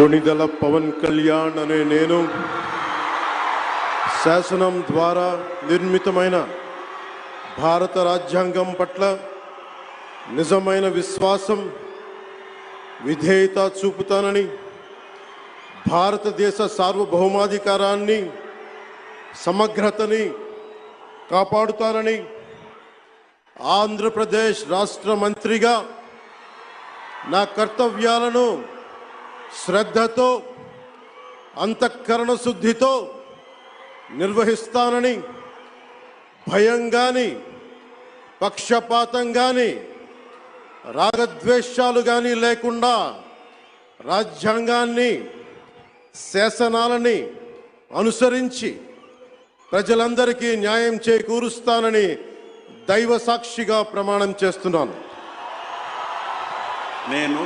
కొణిదెల పవన్ కళ్యాణ్ అనే నేను శాసనం ద్వారా నిర్మితమైన భారత రాజ్యాంగం పట్ల నిజమైన విశ్వాసం విధేయత చూపుతానని, భారతదేశ సార్వభౌమాధికారాన్ని సమగ్రతని కాపాడుతానని, ఆంధ్రప్రదేశ్ రాష్ట్ర మంత్రిగా నా కర్తవ్యాలను శ్రద్ధతో అంతఃకరణ శుద్ధితో నిర్వహిస్తానని, భయం గాని పక్షపాతం గాని రాగద్వేషాలు గాని లేకుండా రాజ్యాంగాన్ని శాసనాలని అనుసరించి ప్రజలందరికీ న్యాయం చేకూరుస్తానని దైవ సాక్షిగా ప్రమాణం చేస్తున్నాను. నేను